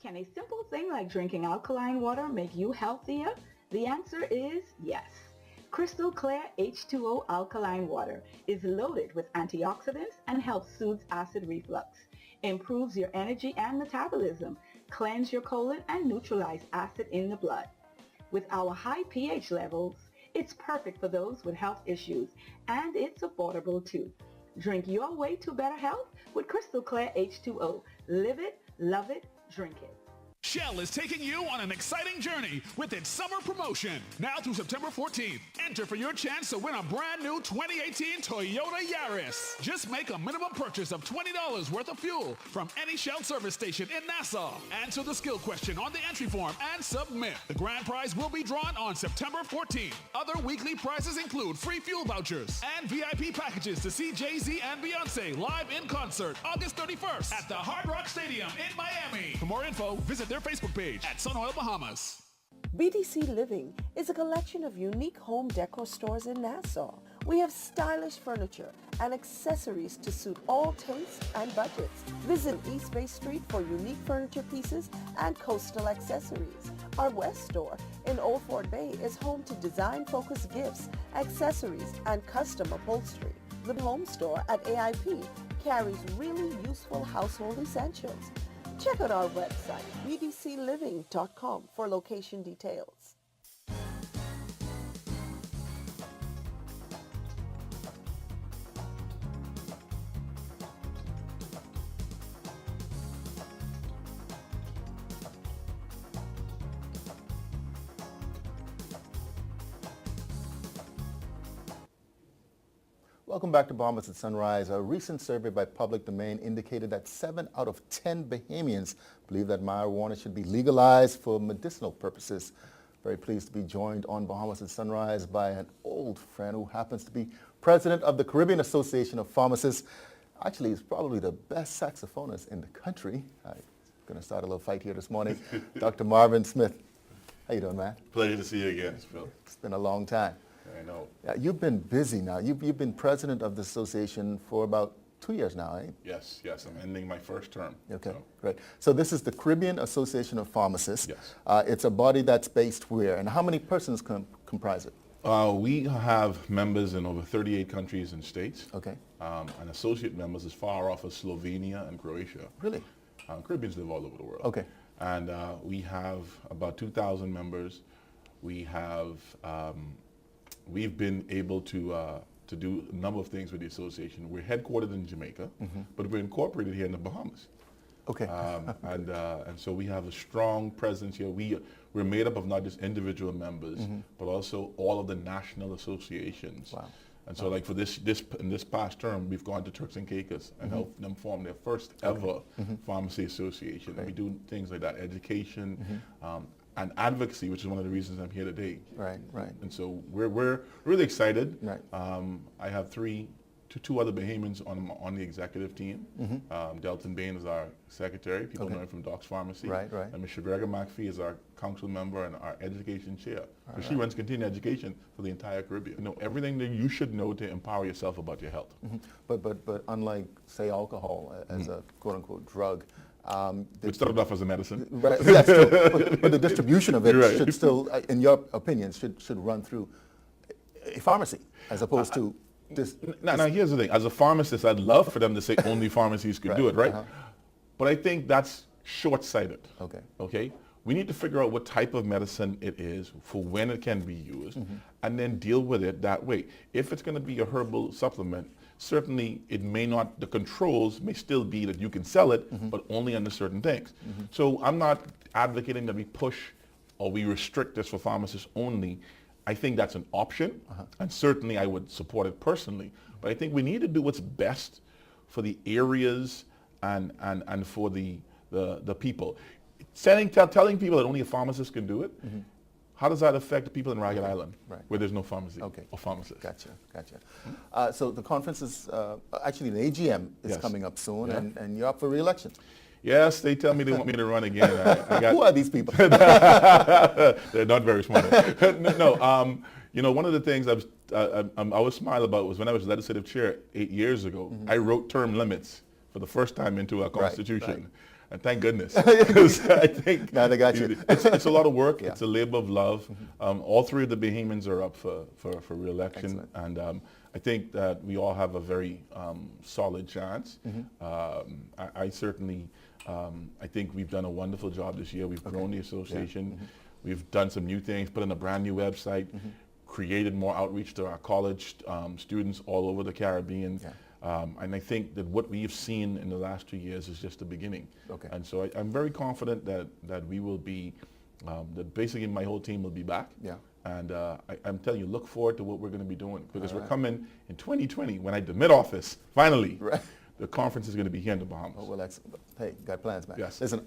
Can a simple thing like drinking alkaline water make you healthier? The answer is yes. Crystal Clear H2O alkaline water is loaded with antioxidants and helps soothe acid reflux, improves your energy and metabolism, cleanse your colon, and neutralize acid in the blood. With our high pH levels, it's perfect for those with health issues, and it's affordable too. Drink your way to better health with Crystal Clear H2O. Live it, love it, drink it. Shell is taking you on an exciting journey with its summer promotion. Now through September 14th, enter for your chance to win a brand new 2018 Toyota Yaris. Just make a minimum purchase of $20 worth of fuel from any Shell service station in Nassau. Answer the skill question on the entry form and submit. The grand prize will be drawn on September 14th. Other weekly prizes include free fuel vouchers and VIP packages to see Jay-Z and Beyonce live in concert August 31st at the Hard Rock Stadium in Miami. For more info, visit their Facebook page at Sunoil Bahamas. BDC Living is a collection of unique home decor stores in Nassau. We have stylish furniture and accessories to suit all tastes and budgets. Visit East Bay Street for unique furniture pieces and coastal accessories. Our West store in Old Fort Bay is home to design-focused gifts, accessories, and custom upholstery. The home store at AIP carries really useful household essentials. Check out our website, bdcliving.com, for location details. Welcome back to Bahamas at Sunrise. A recent survey by Public Domain indicated that 7 out of 10 Bahamians believe that marijuana should be legalized for medicinal purposes. Very pleased to be joined on Bahamas at Sunrise by an old friend who happens to be president of the Caribbean Association of Pharmacists. Actually, he's probably the best saxophonist in the country. I'm going to start a little fight here this morning. Dr. Marvin Smith. How you doing, man? Pleasure to see you again, Phil. It's been a long time. I know. You've been busy now. You've been president of the association for about 2 years now, eh? Yes. I'm ending my first term. Okay, great. So this is the Caribbean Association of Pharmacists. Yes. It's a body that's based where? And how many persons comprise it? We have members in over 38 countries and states. Okay. And associate members as far off as Slovenia and Croatia. Really? Caribbeans live all over the world. Okay. And we have about 2,000 members. We have... we've been able to do a number of things with the association. We're headquartered in Jamaica, but we're incorporated here in the Bahamas. Okay. And so we have a strong presence here. We're made up of not just individual members, but also all of the national associations. Wow. And so, like for in this past term, we've gone to Turks and Caicos and helped them form their first ever pharmacy association. Right. And we do things like that, education, and advocacy, which is one of the reasons I'm here today. Right. And so we're really excited. Right. I have two other Bahamians on the executive team. Delton Bain is our secretary. People know him from Doc's Pharmacy. Right. And Mr. Gregor McPhee is our council member and our education chair. So she runs continuing education for the entire Caribbean. You know everything that you should know to empower yourself about your health. But unlike, say, alcohol as a quote-unquote drug, it started off as a medicine. Right, that's true. But the distribution of it should still, in your opinion, should run through a pharmacy as opposed to this. Now, here's the thing. As a pharmacist, I'd love for them to say only pharmacies could do it, right? But I think that's short-sighted. Okay? We need to figure out what type of medicine it is, for when it can be used, and then deal with it that way. If it's going to be a herbal supplement, certainly it may not, the controls may still be that you can sell it, but only under certain things. So I'm not advocating that we push or we restrict this for pharmacists only. I think that's an option, and certainly I would support it personally. But I think we need to do what's best for the areas and for the people. Telling people that only a pharmacist can do it, how does that affect the people in Ragged Island, where there's no pharmacy or pharmacist? Gotcha. So the conference is, actually the AGM is coming up soon, and you're up for re-election. Yes, they tell me they want me to run again. Who are these people? They're not very smart. You know, one of the things I was smile about was when I was legislative chair 8 years ago, I wrote term limits for the first time into our Constitution. And thank goodness, because I think now they got you. It's a lot of work. Yeah. It's a labor of love. All three of the Bahamians are up for re-election, and I think that we all have a very solid chance. I certainly, I think we've done a wonderful job this year. We've grown the association. Yeah. We've done some new things, put in a brand new website, created more outreach to our college students all over the Caribbean. Yeah. And I think that what we've seen in the last 2 years is just the beginning. Okay. And so I'm very confident that we will be, that basically my whole team will be back. Yeah. And I'm telling you, look forward to what we're going to be doing, because we're coming in 2020 when I demit office, finally. Right. The conference is going to be here in the Bahamas. Oh, well, that's, hey, you got plans, man. Yes. Listen,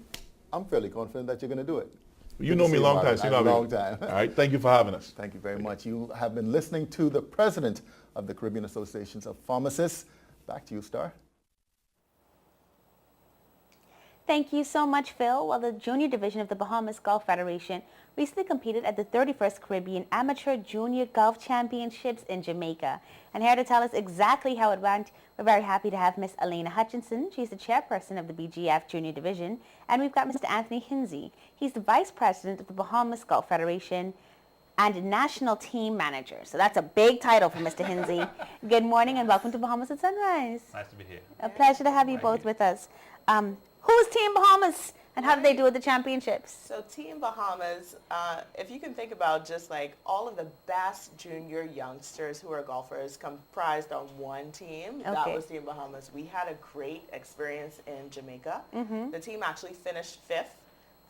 I'm fairly confident that you're going to do it. You know me a long time. So long time. All right. Thank you for having us. Thank you very much. You have been listening to the president of the Caribbean Associations of Pharmacists. Back to you, Star. Thank you so much, Phil. Well, the junior division of the Bahamas Golf Federation recently competed at the 31st Caribbean Amateur Junior Golf Championships in Jamaica. And here to tell us exactly how it went, we're very happy to have Miss Elena Hutchinson. She's the chairperson of the BGF Junior Division. And we've got Mr. Anthony Hinsey. He's the vice president of the Bahamas Golf Federation and national team manager. So that's a big title for Mr. Hinsey. Good morning and welcome to Bahamas at Sunrise. Nice to be here. A pleasure to have you both with us. Who's Team Bahamas and how did they do at the championships? So Team Bahamas, if you can think about just like all of the best junior youngsters who are golfers comprised on one team, that was Team Bahamas. We had a great experience in Jamaica. The team actually finished 5th.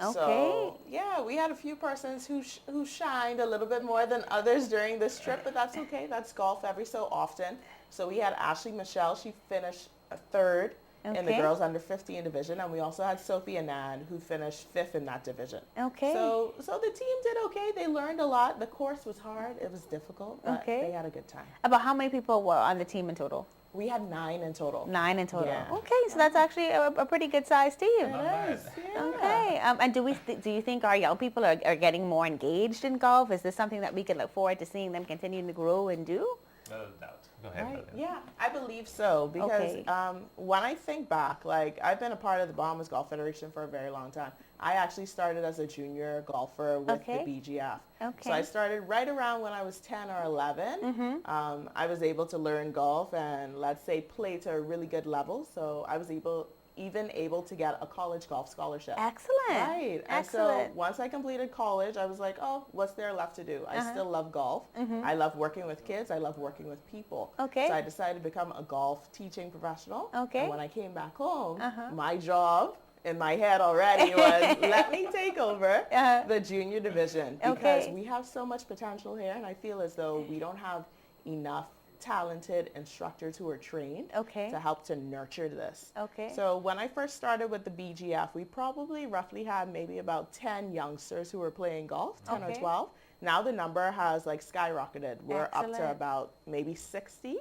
Okay. So, yeah, we had a few persons who shined a little bit more than others during this trip, but that's okay. That's golf every so often. So we had Ashley Michelle. She finished 3rd in the girls under 15 division, and we also had Sophie Anand, who finished 5th in that division. Okay. So the team did okay. They learned a lot. The course was hard. It was difficult, but they had a good time. About how many people were on the team in total? We had 9 in total. 9 in total. Yeah. Okay, so that's actually a pretty good sized team. It is, yeah. Okay, and do you think our young people are getting more engaged in golf? Is this something that we can look forward to seeing them continuing to grow and do? No doubt. Go ahead. Right. Yeah, I believe so, because when I think back, like I've been a part of the Bahamas Golf Federation for a very long time. I actually started as a junior golfer with the BGF. Okay. So I started right around when I was 10 or 11. I was able to learn golf and, let's say, play to a really good level. So I was even able to get a college golf scholarship. Excellent. Right. And so once I completed college, I was like, oh, what's there left to do? I still love golf. I love working with kids. I love working with people. Okay. So I decided to become a golf teaching professional. Okay. And when I came back home, my job in my head already was, let me take over the junior division, because we have so much potential here, and I feel as though we don't have enough talented instructors who are trained to help to nurture this. So when I first started with the BGF, we probably roughly had maybe about 10 youngsters who were playing golf, 10 or 12. Now the number has like skyrocketed. We're up to about maybe 60,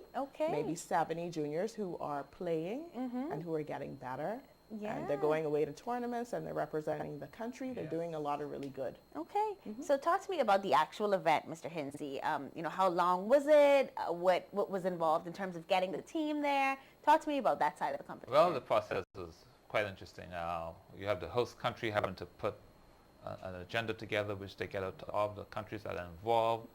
maybe 70 juniors who are playing and who are getting better. Yeah. And they're going away to tournaments and they're representing the country. They're doing a lot of really good. Okay. So talk to me about the actual event, Mr. Hinsey. How long was it? What was involved in terms of getting the team there? Talk to me about that side of the competition. Well, the process was quite interesting. You have the host country having to put an agenda together, which they get out to all the countries that are involved.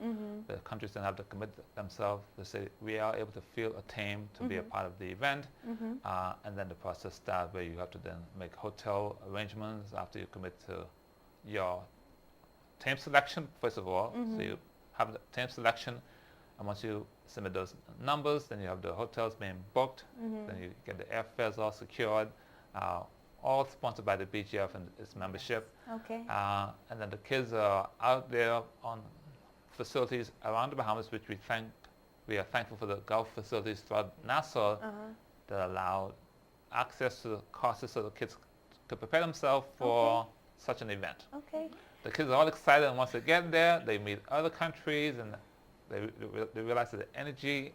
The countries then have to commit themselves to say, we are able to field a team to be a part of the event. And then the process starts where you have to then make hotel arrangements after you commit to your team selection, first of all. So you have the team selection, and once you submit those numbers, then you have the hotels being booked, then you get the airfares all secured, all sponsored by the BGF and its membership. And then the kids are out there on facilities around the Bahamas, which we are thankful for the golf facilities throughout Nassau that allow access to the courses so the kids could prepare themselves for such an event. The kids are all excited, and once they get there, they meet other countries, and they realize that the energy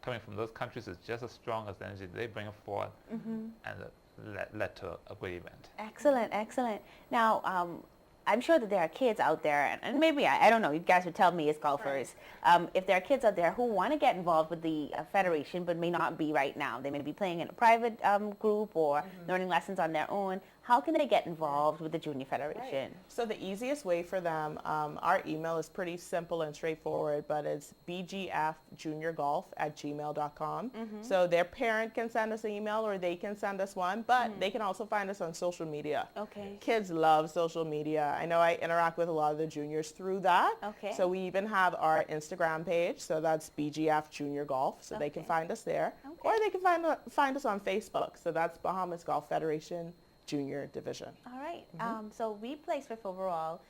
coming from those countries is just as strong as the energy they bring forward, and led to a great event. Excellent, excellent. Now, I'm sure that there are kids out there, and maybe, I don't know, you guys would tell me as golfers, if there are kids out there who want to get involved with the federation but may not be right now. They may be playing in a private group or learning lessons on their own. how can they get involved with the Junior Federation? Right. So the easiest way for them, our email is pretty simple and straightforward, but it's bgfjuniorgolf@gmail.com. So their parent can send us an email or they can send us one, but they can also find us on social media. Okay. Kids love social media. I know I interact with a lot of the juniors through that. Okay. So we even have our Instagram page, so that's BGF Junior Golf, so they can find us there. Or they can find us on Facebook, so that's Bahamas Golf Federation Junior Division. All right. So we placed fifth overall.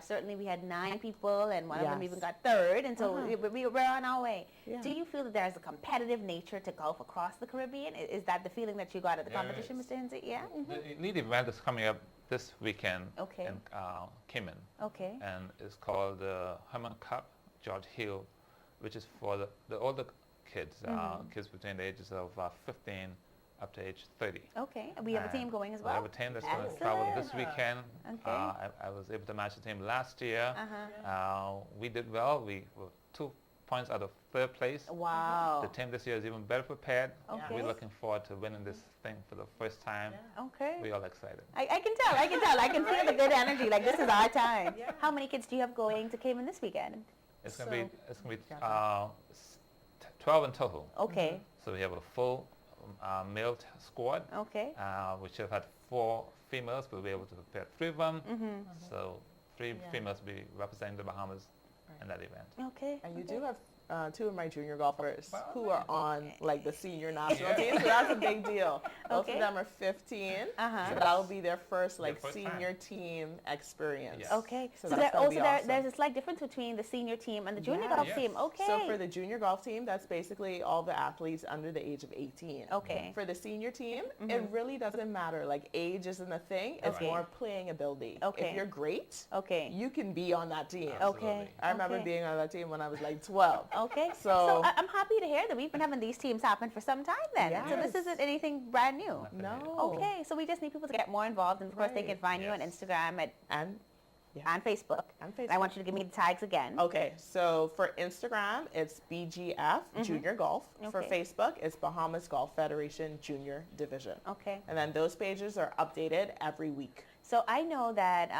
Certainly we had 9 people, and one of them even got third, and so we're on our way. Yeah. Do you feel that there's a competitive nature to golf across the Caribbean? Is that the feeling that you got at the competition, Mr. Hinsey? Yeah? The lead event is coming up this weekend in Cayman. Okay. And it's called the Herman Cup George Hill, which is for the older kids, kids between the ages of 15 up to age 30. Okay. And we have a team going as well? We have a team that's going to travel this weekend. Okay. I was able to match the team last year. We did well. We were 2 points out of third place. Wow. The team this year is even better prepared. Okay. We're looking forward to winning this thing for the first time. Okay. We're all excited. I can tell. I can feel the good energy. Like, this is our time. How many kids do you have going to Cayman this weekend? It's going to be 12 in total. Okay. So we have a full male squad. Okay. We should have had 4 females, but we were able to prepare 3 of them. So 3 females will be representing the Bahamas in that event. Okay. And you do have 2 of my junior golfers who are on like the senior national team, so that's a big deal. Both of them are 15, so that will be their first like senior team experience. Okay. So So that's gonna be awesome. there's a slight difference between the senior team and the junior golf team. Okay. So for the junior golf team, that's basically all the athletes under the age of 18. Okay. For the senior team, it really doesn't matter. Like age isn't a thing. It's more playing ability. Okay. If you're great, okay, you can be on that team. Okay. I remember being on that team when I was like 12. Okay. So I'm happy to hear that we've been having these teams happen for some time then. So this isn't anything brand new. No. Okay. So we just need people to get more involved, and of course they can find you on Instagram and Facebook. I want you to give me the tags again. Okay, so for Instagram, it's BGF Junior Golf. For Okay. Facebook, it's Bahamas Golf Federation Junior Division. Okay. And then those pages are updated every week. So I know that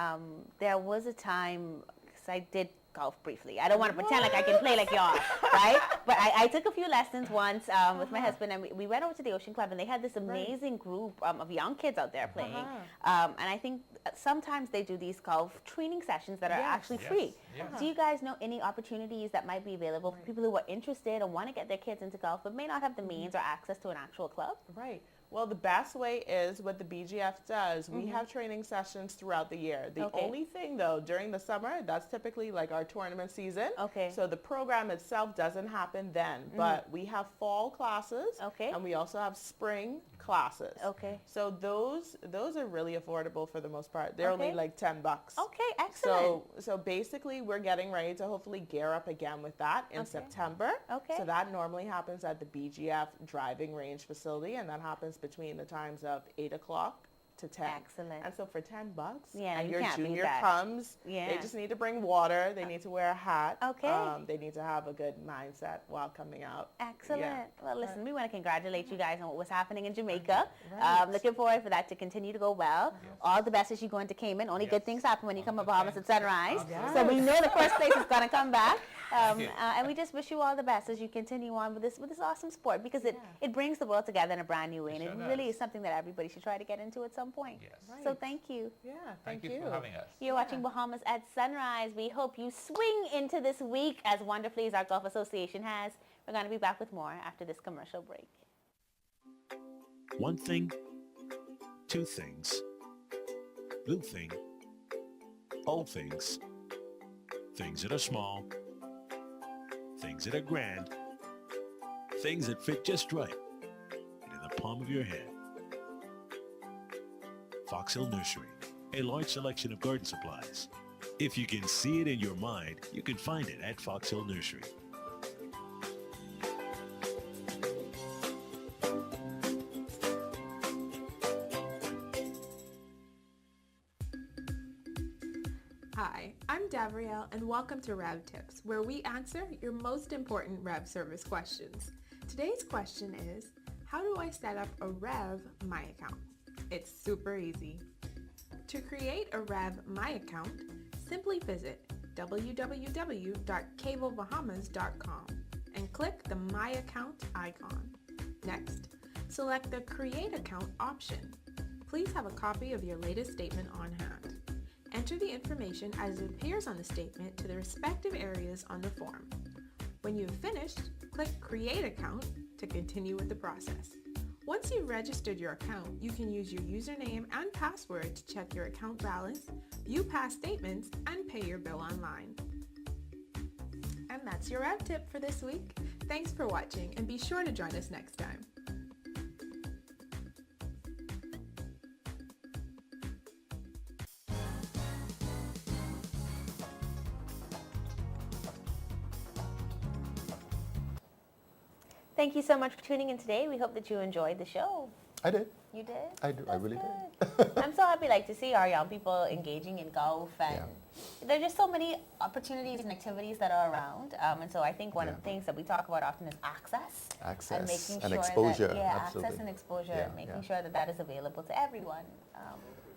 there was a time, because I did golf briefly. I don't want to pretend like I can play like y'all, right? But I took a few lessons once with my husband, and we went over to the Ocean Club, and they had this amazing group of young kids out there playing. And I think sometimes they do these golf training sessions that are actually free. Do you guys know any opportunities that might be available for people who are interested and want to get their kids into golf but may not have the means or access to an actual club? Right. Well, the best way is what the BGF does. We have training sessions throughout the year. The only thing, though, during the summer, that's typically like our tournament season. Okay. So the program itself doesn't happen then, but we have fall classes. Okay. And we also have spring classes. Okay. So those are really affordable for the most part. They're only Okay. like $10. Okay, excellent. So basically, we're getting ready to hopefully gear up again with that in September. Okay. So that normally happens at the BGF driving range facility, and that happens between the times of 8 o'clock to 10. Excellent. And so for $10, Yeah, and you your can't beat junior that. comes, Yeah. they just need to bring water, they need to wear a hat. Okay. They need to have a good mindset while coming out. Excellent. Yeah. Well, listen, we want to congratulate you guys on what was happening in Jamaica. Right. Looking forward for that to continue to go well. All the best as you go into Cayman. Only good things happen when you come to Bahamas at sunrise. So we know the first place is going to come back. And we just wish you all the best as you continue on with this awesome sport, because it brings the world together in a brand new way. And it really is something that everybody should try to get into at some point. Yes. So thank you. Yeah, Thank you for having us. You're watching Bahamas at Sunrise. We hope you swing into this week as wonderfully as our Golf Association has. We're going to be back with more after this commercial break. One thing, two things, blue thing, old things, things that are small, things that are grand, things that fit just right, and in the palm of your hand. Fox Hill Nursery, a large selection of garden supplies. If you can see it in your mind, you can find it at Fox Hill Nursery. Hi, I'm Davrielle, and welcome to Rev Tips, where we answer your most important Rev service questions. Today's question is, how do I set up a Rev My account? It's super easy. To create a Rev My account, simply visit www.cablebahamas.com and click the My Account icon. Next, select the Create Account option. Please have a copy of your latest statement on hand. Enter the information as it appears on the statement to the respective areas on the form. When you've finished, click Create Account to continue with the process. Once you've registered your account, you can use your username and password to check your account balance, view past statements, and pay your bill online. And that's your Rev Tip for this week. Thanks for watching, and be sure to join us next time. Thank you so much for tuning in today. We hope that you enjoyed the show. I did. You did? I do. I really did. I'm so happy to see our young people engaging in golf, and there are just so many opportunities and activities that are around. And so I think one of the things that we talk about often is access. Access and making and sure exposure. That, Absolutely. access and exposure, Yeah, making sure that that is available to everyone.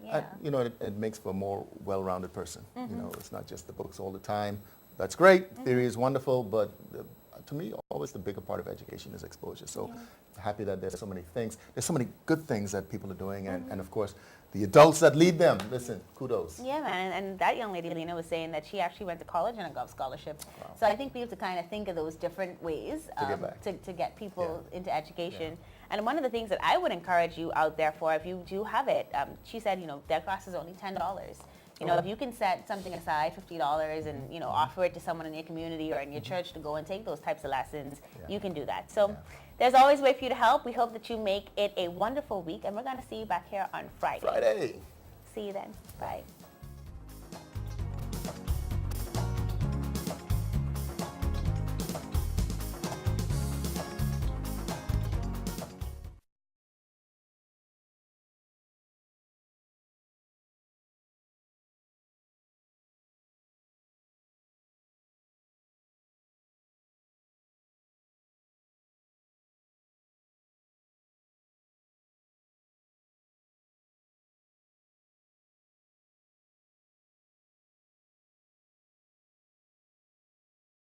It makes for a more well-rounded person. It's not just the books all the time. That's great. Theory is wonderful, but to me, always the bigger part of education is exposure. So happy that there's so many things. There's so many good things that people are doing, and of course, the adults that lead them. Listen, kudos. Yeah, man, and that young lady, Lena, was saying that she actually went to college on a golf scholarship. Wow. So I think we have to kind of think of those different ways to get people into education. Yeah. And one of the things that I would encourage you out there for, if you do have it, she said, their class is only $10. If you can set something aside, $50, and offer it to someone in your community or in your church to go and take those types of lessons, you can do that. So there's always a way for you to help. We hope that you make it a wonderful week, and we're going to see you back here on Friday. Friday. See you then. Bye.